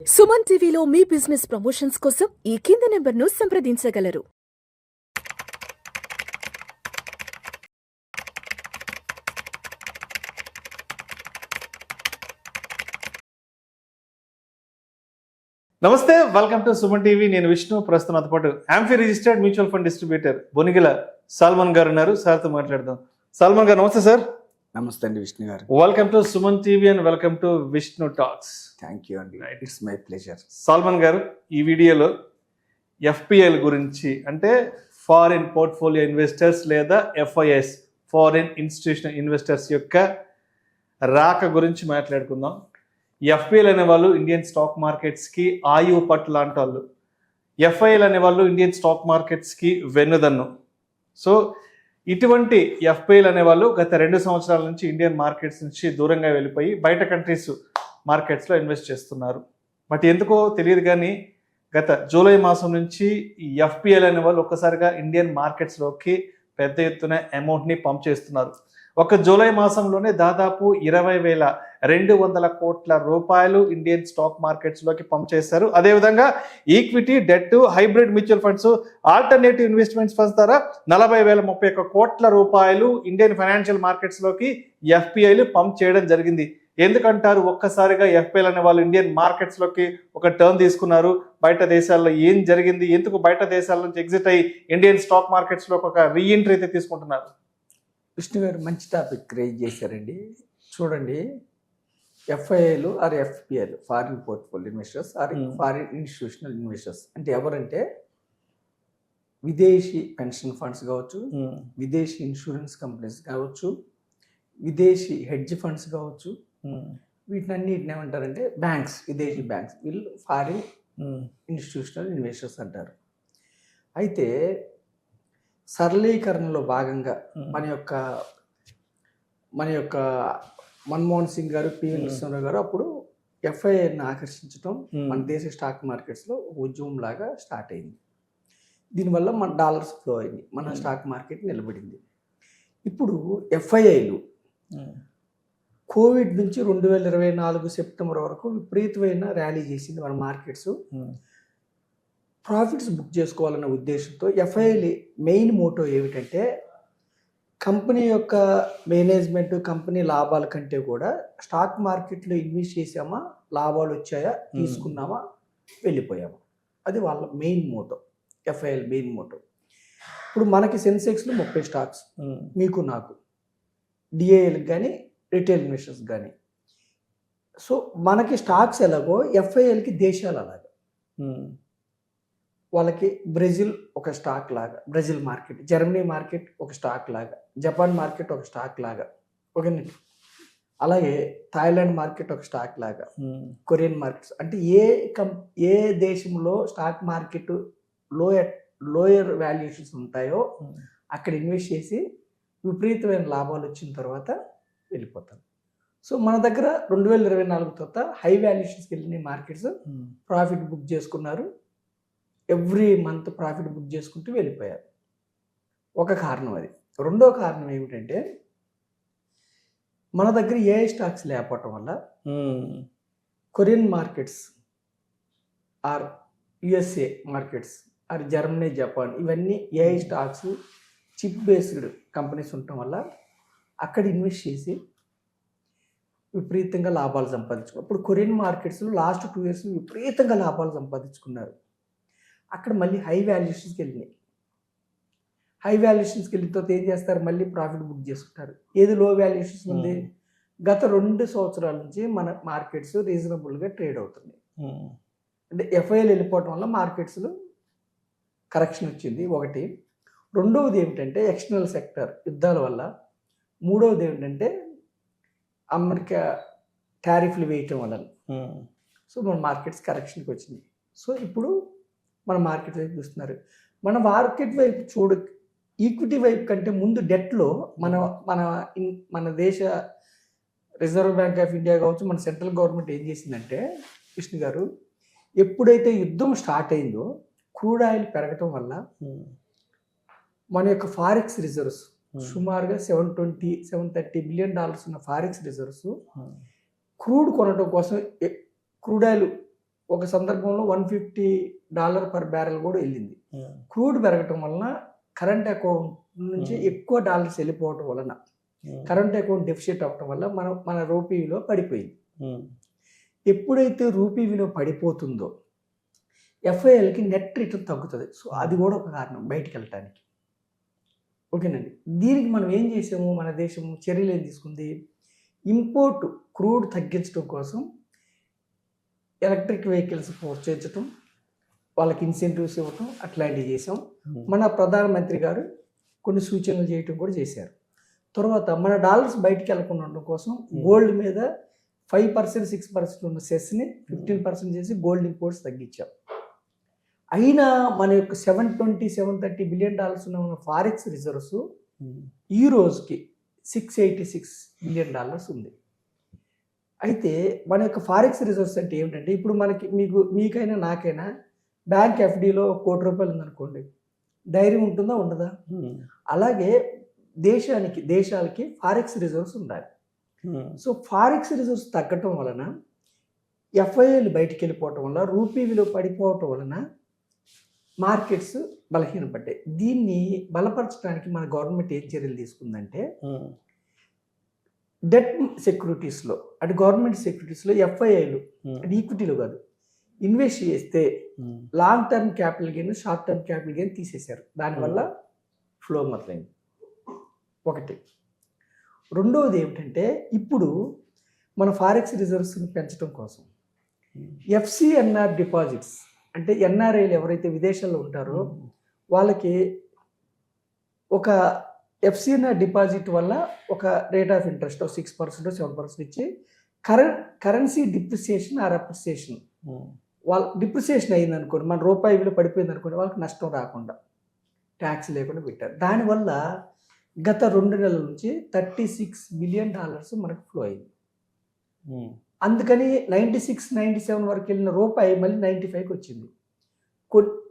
సుమన్ టీవీలో మీ business promotions కోసం ఈ కింది నెంబర్ను సంప్రదించగలరు. నమస్తే, వెల్కమ్ టు సుమన్ టీవీ. నేను విష్ణు. ప్రస్తుతం నాతో పాటు AMFI registered mutual fund distributor Bonigala Salmon గారు ఉన్నారు. సార్తో మాట్లాడదాం. సాల్మన్ గారు నమస్తే సార్. నమస్తే అండి విష్ణు గారు. Welcome to Suman TV and welcome to Vishnu talks. Thank you అండి, ఇట్స్ మై ప్లెజర్. సాల్మన్ గారు, ఈ వీడియోలో ఎఫ్పిఎల్ గురించి, అంటే ఫారిన్ పోర్ట్ఫోలియో ఇన్వెస్టర్స్ లేదా ఎఫ్ఐఎస్, ఫారిన్ ఇన్స్టిట్యూషనల్ ఇన్వెస్టర్స్ యొక్క రాక గురించి మాట్లాడుకుందాం. ఎఫ్పిఎల్ అనేవాళ్ళు ఇండియన్ స్టాక్ మార్కెట్స్కి ఆయువు పట్టు లాంటి వాళ్ళు. ఎఫ్ఐఎల్ అనేవాళ్ళు ఇండియన్ స్టాక్ మార్కెట్స్కి వెన్నుదన్ను. సో ఇటువంటి ఎఫ్పిఎల్ అనేవాళ్ళు గత 2 సంవత్సరాల నుంచి ఇండియన్ మార్కెట్స్ నుంచి దూరంగా వెళ్ళిపోయి బయట కంట్రీస్ మార్కెట్స్లో ఇన్వెస్ట్ చేస్తున్నారు. బట్ ఎందుకో తెలియదు కానీ గత జూలై మాసం నుంచి ఈ ఎఫ్పిఎల్ అనే వాళ్ళు ఒక్కసారిగా ఇండియన్ మార్కెట్స్లోకి పెద్ద ఎత్తున అమౌంట్ని పంప్ చేస్తున్నారు. ఒక జూలై మాసంలోనే దాదాపు 20,200 కోట్ల రూపాయలు ఇండియన్ స్టాక్ మార్కెట్స్లోకి పంప్ చేశారు. అదేవిధంగా equity, debt, hybrid mutual funds, alternative investments funds ద్వారా 40,031 కోట్ల రూపాయలు ఇండియన్ ఫైనాన్షియల్ మార్కెట్స్లోకి ఎఫ్పిఐలు పంప్ చేయడం జరిగింది. ఎందుకంటారు? ఒక్కసారిగా ఎఫ్పిఎల్ అనే వాళ్ళు ఇండియన్ మార్కెట్స్లోకి ఒక టర్న్ తీసుకున్నారు. బయట దేశాల్లో ఏం జరిగింది, ఎందుకు బయట దేశాల నుంచి ఎగ్జిట్ అయ్యి ఇండియన్ స్టాక్ మార్కెట్స్లోకి ఒక రీఎంట్రీ అయితే తీసుకుంటున్నారు? విష్ణు గారు మంచి టాపిక్ రేజ్ చేశారండి. చూడండి, ఎఫ్ఐఏలు or FPL, foreign portfolio investors or foreign institutional investors అంటే ఎవరంటే విదేశీ పెన్షన్ ఫండ్స్ కావచ్చు, విదేశీ ఇన్సూరెన్స్ కంపెనీస్ కావచ్చు, విదేశీ హెడ్జ్ ఫండ్స్ కావచ్చు, వీటినన్నిటిని ఏమంటారంటే బ్యాంక్స్, విదేశీ బ్యాంక్స్, వీళ్ళు ఫారిన్ ఇన్స్టిట్యూషనల్ ఇన్వెస్టర్స్ అంటారు. అయితే సరళీకరణలో భాగంగా మన యొక్క మన్మోహన్ సింగ్ గారు, పివి నరసింహారావు గారు అప్పుడు ఎఫ్ఐఐని ఆకర్షించడం మన దేశ స్టాక్ మార్కెట్స్లో ఉద్యమం లాగా స్టార్ట్ అయింది. దీనివల్ల మన డాలర్స్ ఫ్లో అయింది, మన స్టాక్ మార్కెట్ నిలబడింది. ఇప్పుడు ఎఫ్ఐఐలు కోవిడ్ నుంచి 2024 సెప్టెంబర్ వరకు విపరీతమైన ర్యాలీ చేసింది మన మార్కెట్స్. ప్రాఫిట్స్ బుక్ చేసుకోవాలన్న ఉద్దేశంతో ఎఫ్ఐఎల్ మెయిన్ మోటో ఏమిటంటే కంపెనీ యొక్క మేనేజ్మెంట్, కంపెనీ లాభాల కంటే కూడా స్టాక్ మార్కెట్లో ఇన్వెస్ట్ చేసామా, లాభాలు వచ్చాయా, తీసుకున్నామా, వెళ్ళిపోయామా, అది వాళ్ళ main motto. FIL main motto. ఇప్పుడు మనకి సెన్సెక్స్లో 30 స్టాక్స్, మీకు నాకు, డిఐఎల్కి కానీ రిటైల్ ఇన్వెస్టర్స్ కానీ. సో మనకి స్టాక్స్ ఎలాగో ఎఫ్ఐఎల్కి దేశాలు అలాగా. వాళ్ళకి బ్రెజిల్ ఒక స్టాక్ లాగా, బ్రెజిల్ మార్కెట్, జర్మనీ మార్కెట్ ఒక స్టాక్ లాగా, జపాన్ మార్కెట్ ఒక స్టాక్ లాగా, ఓకేనండి. అలాగే థాయిలాండ్ మార్కెట్ ఒక స్టాక్ లాగా, కొరియన్ మార్కెట్స్ అంటే ఏ దేశంలో స్టాక్ మార్కెట్ లోయర్ వాల్యుయేషన్స్ ఉంటాయో అక్కడ ఇన్వెస్ట్ చేసి విపరీతమైన లాభాలు వచ్చిన తర్వాత వెళ్ళిపోతాం. సో మన దగ్గర 2024 తర్వాత హై వాల్యుయేషన్స్కి వెళ్ళిన మార్కెట్స్ ప్రాఫిట్ బుక్ చేసుకున్నారు. ఎవ్రీ మంత్ ప్రాఫిట్ బుక్ చేసుకుంటూ వెళ్ళిపోయారు. ఒక కారణం అది. రెండో కారణం ఏమిటంటే మన దగ్గర ఏఐ స్టాక్స్ లేకపోవటం వల్ల Korean markets or USA markets or Germany, Japan, ఇవన్నీ AI stocks, chip based companies ఉండటం వల్ల అక్కడ ఇన్వెస్ట్ చేసి విపరీతంగా లాభాలు సంపాదించుకున్నారు. ఇప్పుడు కొరియన్ మార్కెట్స్లో లాస్ట్ 2 years విపరీతంగా లాభాలు సంపాదించుకున్నారు. అక్కడ మళ్ళీ హై వాల్యుయేషన్స్కి వెళ్ళినాయి. హై వాల్యుయేషన్స్కి వెళ్ళిన తర్వాత ఏం చేస్తారు? మళ్ళీ ప్రాఫిట్ బుక్ చేసుకుంటారు. ఏది లో వాల్యుయేషన్స్ ఉంది? గత 2 సంవత్సరాల నుంచి మన మార్కెట్స్ రీజనబుల్గా ట్రేడ్ అవుతున్నాయి. అంటే ఎఫ్ఐఎల్ వెళ్ళిపోవటం వల్ల మార్కెట్స్లో కరెక్షన్ వచ్చింది ఒకటి. రెండవది ఏమిటంటే ఎక్స్టర్నల్ సెక్టర్ యుద్ధాల వల్ల. మూడవది ఏమిటంటే అమెరికా టారిఫ్లు వేయటం వల్ల. సో మన మార్కెట్స్ కరెక్షన్కి వచ్చింది. సో ఇప్పుడు మన మార్కెట్ వైపు చూస్తున్నారు. మన మార్కెట్ వైపు ఈక్విటీ వైపు కంటే ముందు డెట్లో మన దేశ రిజర్వ్ బ్యాంక్ ఆఫ్ ఇండియా కావచ్చు, మన సెంట్రల్ గవర్నమెంట్ ఏం చేసిందంటే విష్ణు గారు, ఎప్పుడైతే యుద్ధం స్టార్ట్ అయిందో క్రూడ్ ఆయిల్ పెరగటం వల్ల మన యొక్క ఫారెక్స్ రిజర్వ్స్ సుమారుగా $730 బిలియన్ ఉన్న ఫారెక్స్ రిజర్వ్స్ క్రూడ్ కొనడం కోసం, క్రూడ్ ఆయిల్ ఒక సందర్భంలో $150 పర్ బ్యారెల్ కూడా వెళ్ళింది. క్రూడ్ పెరగటం వలన కరెంట్ అకౌంట్ నుంచి ఎక్కువ డాలర్స్ వెళ్ళిపోవటం వలన కరెంట్ అకౌంట్ డెఫిసిట్ అవ్వటం వల్ల మన రూపీ విలువ పడిపోయింది. ఎప్పుడైతే రూపీ విలువ పడిపోతుందో ఎఫ్ఐఎల్కి నెట్ రిటర్న్ తగ్గుతుంది. సో అది కూడా ఒక కారణం బయటికి వెళ్ళటానికి. ఓకేనండి. దీనికి మనం ఏం చేసాము, మన దేశం చర్యలు ఏం తీసుకుంది, ఇంపోర్ట్ క్రూడ్ తగ్గించడం కోసం ఎలక్ట్రిక్ వెహికల్స్ ప్రోత్సహించడం, వాళ్ళకి ఇన్సెంటివ్స్ ఇవ్వటం అట్లాంటివి చేసాం. మన ప్రధానమంత్రి గారు కొన్ని సూచనలు చేయటం కూడా చేశారు. తర్వాత మన డాలర్స్ బయటికి వెళ్ళకుండా ఉండడం కోసం గోల్డ్ మీద 5%, 6% ఉన్న సెస్ని 15% చేసి గోల్డ్ ఇంపోర్ట్స్ తగ్గించాం. అయినా మన యొక్క $730 బిలియన్ ఉన్న మన ఫారెక్స్ రిజర్వ్స్ ఈ రోజుకి $686 బిలియన్ ఉంది. అయితే మన యొక్క ఫారెక్స్ రిజర్వ్స్ అంటే ఏమిటంటే, ఇప్పుడు మీకైనా నాకైనా బ్యాంక్ ఎఫ్డీలో ₹1,00,00,000 ఉందనుకోండి, ధైర్యం ఉంటుందా ఉండదా? అలాగే దేశాలకి ఫారెక్స్ రిజర్వ్స్ ఉండాలి. సో ఫారెక్స్ రిజర్వ్స్ తగ్గటం వలన ఎఫ్ఐఏలు బయటికి వెళ్ళిపోవటం వల్ల రూపీ విలువ పడిపోవటం వలన మార్కెట్స్ బలహీనపడ్డాయి. దీన్ని బలపరచడానికి మన గవర్నమెంట్ ఏం చర్యలు తీసుకుందంటే, డెట్ సెక్యూరిటీస్లో అంటే గవర్నమెంట్ సెక్యూరిటీస్లో ఎఫ్ఐఐలు అంటే ఈక్విటీలో కాదు, ఇన్వెస్ట్ చేస్తే long term capital gain, short term capital gain తీసేశారు. దానివల్ల ఫ్లో మొదలైంది ఒకటి. రెండవది ఏమిటంటే, ఇప్పుడు మన ఫారెక్స్ రిజర్వ్స్ని పెంచడం కోసం ఎఫ్సిఎన్ఆర్ డిపాజిట్స్ అంటే ఎన్ఆర్ఐలు ఎవరైతే విదేశాల్లో ఉంటారో వాళ్ళకి ఒక ఎఫ్సిఎన్ఆర్ డిపాజిట్ వల్ల ఒక రేట్ ఆఫ్ ఇంట్రెస్ట్ 6%, 7% ఇచ్చి కరెన్సీ డిప్రిసియేషన్ ఆర్ అప్రిసియేషన్, వాళ్ళ డిప్రిసియేషన్ అయింది అనుకోండి, మన రూపాయి విలువ పడిపోయింది అనుకోండి, వాళ్ళకి నష్టం రాకుండా ట్యాక్స్ లేకుండా పెట్టారు. దానివల్ల గత 2 నెలల నుంచి $36 బిలియన్ మనకు ఫ్లో అయింది. అందుకని 96, 97 వరకు వెళ్ళిన రూపాయి మళ్ళీ 95కి వచ్చింది.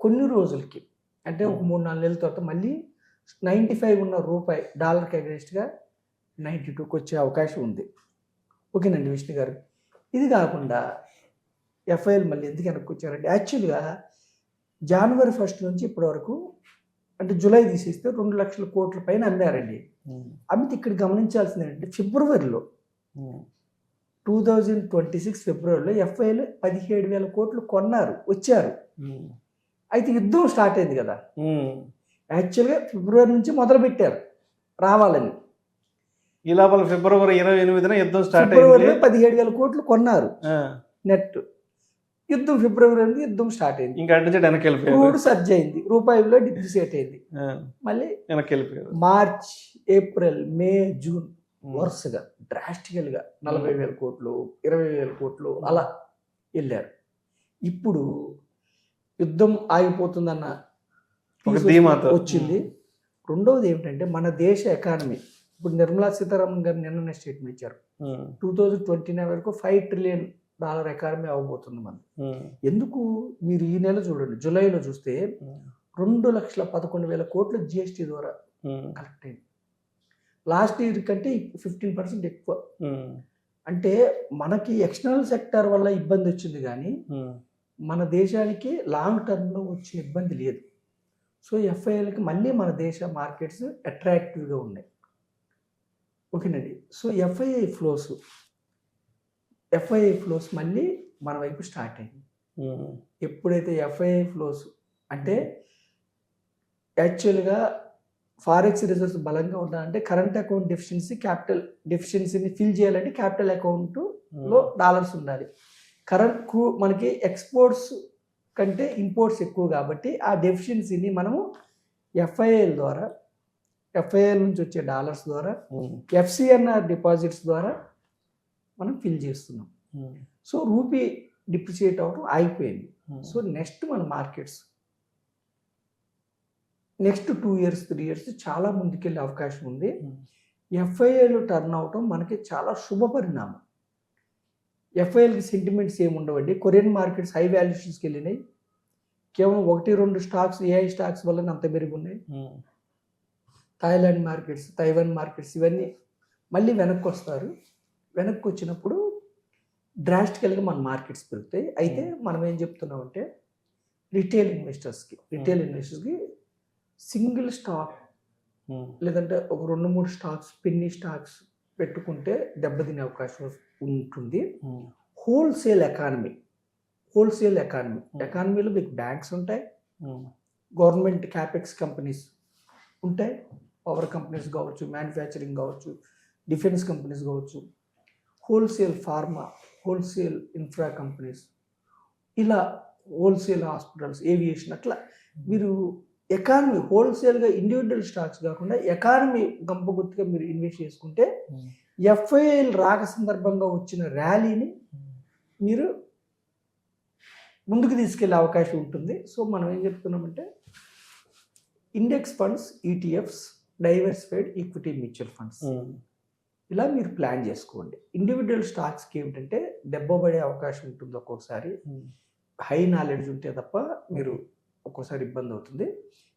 కొన్ని రోజులకి అంటే ఒక 3-4 నెలల తర్వాత మళ్ళీ 95 ఉన్న రూపాయి డాలర్కి అగెన్స్ట్గా 92కి వచ్చే అవకాశం ఉంది. ఓకేనండి విష్ణు గారు. ఇది కాకుండా ఎఫ్ఐఎల్ మళ్ళీ ఎందుకు వెనక్కి వచ్చారంటే, యాక్చువల్గా జనవరి 1 నుంచి ఇప్పటి వరకు అంటే జూలై తీసేస్తే 2 లక్షల కోట్ల పైన అమ్మారండి. అమ్మితే ఇక్కడ గమనించాల్సింది ఏంటంటే, ఫిబ్రవరిలో 2026 ఫిబ్రవరిలో ఎఫ్ఐఎల్ 17,000 కోట్లు వచ్చారు. అయితే యుద్ధం స్టార్ట్ అయింది కదా, యాక్చువల్గా ఫిబ్రవరి నుంచి మొదలు పెట్టారు రావాలని. ఈ లోపల ఫిబ్రవరి 28న యుద్ధం స్టార్ట్ అయింది. ఫిబ్రవరిలో 17,000 కోట్లు కొన్నారు నెట్. యుద్ధం ఫిబ్రవరి నుంచి యుద్ధం స్టార్ట్ అయింది. ఇంకా క్రూడ్ సర్జ్ అయింది, రూపాయి విలువ డిప్రిసియేట్ అయింది. మళ్ళీ మార్చ్, ఏప్రిల్, మే, జూన్ వరుసగా డ్రాస్టికల్గా 40,000 కోట్లు, 20,000 కోట్లు అలా వెళ్ళారు. ఇప్పుడు యుద్ధం ఆగిపోతుందన్న వచ్చింది. రెండవది ఏమిటంటే, మన దేశ ఎకానమీ ఇప్పుడు నిర్మలా సీతారామన్ గారు నిన్న స్టేట్మెంట్ ఇచ్చారు, 2029 వరకు $5 ట్రిలియన్ ఎకానమీ అవ్వబోతుంది మనం. ఎందుకు మీరు ఈ నెల చూడండి, జూలైలో చూస్తే 2,11,000 కోట్లు జిఎస్టీ ద్వారా కలెక్ట్ అయింది. లాస్ట్ ఇయర్ కంటే 15% ఎక్కువ. అంటే మనకి ఎక్స్టర్నల్ సెక్టర్ వల్ల ఇబ్బంది వచ్చింది, కానీ మన దేశానికి లాంగ్ టర్మ్లో వచ్చే ఇబ్బంది లేదు. సో ఎఫ్ఐఎల్కి మళ్ళీ మన దేశ మార్కెట్స్ అట్రాక్టివ్గా ఉన్నాయి. ఓకేనండి. సో ఎఫ్ఐఐ ఫ్లోస్ మళ్ళీ మన వైపు స్టార్ట్ అయింది. ఎప్పుడైతే ఎఫ్ఐఐ ఫ్లోస్ అంటే యాక్చువల్గా ఫారెక్స్ రిజర్వ్స్ బలంగా ఉండాలంటే కరెంట్ అకౌంట్ డెఫిషియన్సీ, క్యాపిటల్ డెఫిషియన్సీని ఫిల్ చేయాలంటే క్యాపిటల్ అకౌంట్లో డాలర్స్ ఉండాలి. మనకి ఎక్స్పోర్ట్స్ కంటే ఇంపోర్ట్స్ ఎక్కువ కాబట్టి ఆ డెఫిషియన్సీని మనము ఎఫ్ఐఎల్ నుంచి వచ్చే డాలర్స్ ద్వారా, ఎఫ్సిఎన్ఆర్ డిపాజిట్స్ ద్వారా మనం ఫిల్ చేస్తున్నాం. సో రూపీ డిప్రిసియేట్ అవ్వడం ఆగిపోయింది. సో నెక్స్ట్ మన మార్కెట్స్ నెక్స్ట్ 2 years, 3 years చాలా ముందుకెళ్ళే అవకాశం ఉంది. ఎఫ్ఐఎల్ టర్న్ అవటం మనకి చాలా శుభ పరిణామం. ఎఫ్ఐఎల్కి సెంటిమెంట్స్ ఏముండవండి. కొరియన్ మార్కెట్స్ హై వాల్యుయేషన్స్కి వెళ్ళినాయి. కేవలం 1-2 స్టాక్స్, ఏఐ స్టాక్స్ వల్ల అంత పెరుగున్నాయి. థాయిలాండ్ మార్కెట్స్, తైవాన్ మార్కెట్స్ ఇవన్నీ మళ్ళీ వెనక్కి వస్తారు. వెనక్కి వచ్చినప్పుడు డ్రాస్టికల్గా మన మార్కెట్స్ పెరుగుతాయి. అయితే మనం ఏం చెప్తున్నామంటే రిటైల్ ఇన్వెస్టర్స్కి సింగిల్ స్టాక్ లేదంటే ఒక 2-3 స్టాక్స్ పెన్నీ స్టాక్స్ పెట్టుకుంటే దెబ్బతినే అవకాశం ఉంటుంది. హోల్సేల్ ఎకానమీలో మీకు బ్యాంక్స్ ఉంటాయి, గవర్నమెంట్ క్యాపెక్స్ కంపెనీస్ ఉంటాయి, పవర్ కంపెనీస్ కావచ్చు, మ్యానుఫ్యాక్చరింగ్ కావచ్చు, డిఫెన్స్ కంపెనీస్ కావచ్చు, wholesale pharma, wholesale infra companies, ఇలా హోల్సేల్ హాస్పిటల్స్, ఏవియేషన్, అట్లా మీరు ఎకానమీ హోల్సేల్గా ఇండివిజువల్ స్టాక్స్ కాకుండా ఎకానమీ గంపగుత్తుగా మీరు ఇన్వెస్ట్ చేసుకుంటే ఎఫ్ఐఐలు రాక సందర్భంగా వచ్చిన ర్యాలీని మీరు ముందుకు తీసుకెళ్లే అవకాశం ఉంటుంది. సో మనం ఏం చెప్తున్నామంటే index funds, ETFs, diversified equity mutual funds ఇలా మీరు ప్లాన్ చేసుకోండి. ఇండివిజువల్ స్టాక్స్కి ఏమిటంటే దెబ్బపడే అవకాశం ఉంటుంది ఒక్కొక్కసారి, హై నాలెడ్జ్ ఉంటే తప్ప మీరు ఒక్కోసారి ఇబ్బంది అవుతుంది.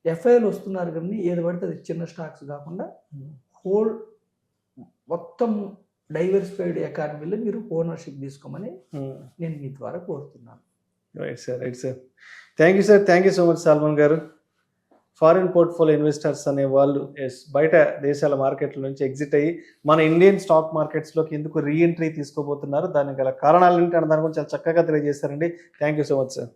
ఎఫ్ఐలు వస్తున్నారు కానీ ఏది పడితే అది చిన్న స్టాక్స్ కాకుండా హోల్ మొత్తం డైవర్సిఫైడ్ ఎకానమీలో మీరు ఓనర్షిప్ తీసుకోమని నేను మీ ద్వారా కోరుతున్నాను. Right sir. Thank you so much Salman గారు. ఫారిన్ పోర్ట్ఫోలియో ఇన్వెస్టర్స్ అనే వాళ్ళు బయట దేశాల మార్కెట్ల నుంచి ఎగ్జిట్ అయ్యి మన ఇండియన్ స్టాక్ మార్కెట్స్లోకి ఎందుకు రీఎంట్రీ తీసుకోబోతున్నారు, దానికి గల కారణాలు ఏంటి అన్న దాని గురించి చాలా చక్కగా తెలియజేస్తారండి. Thank you so much sir.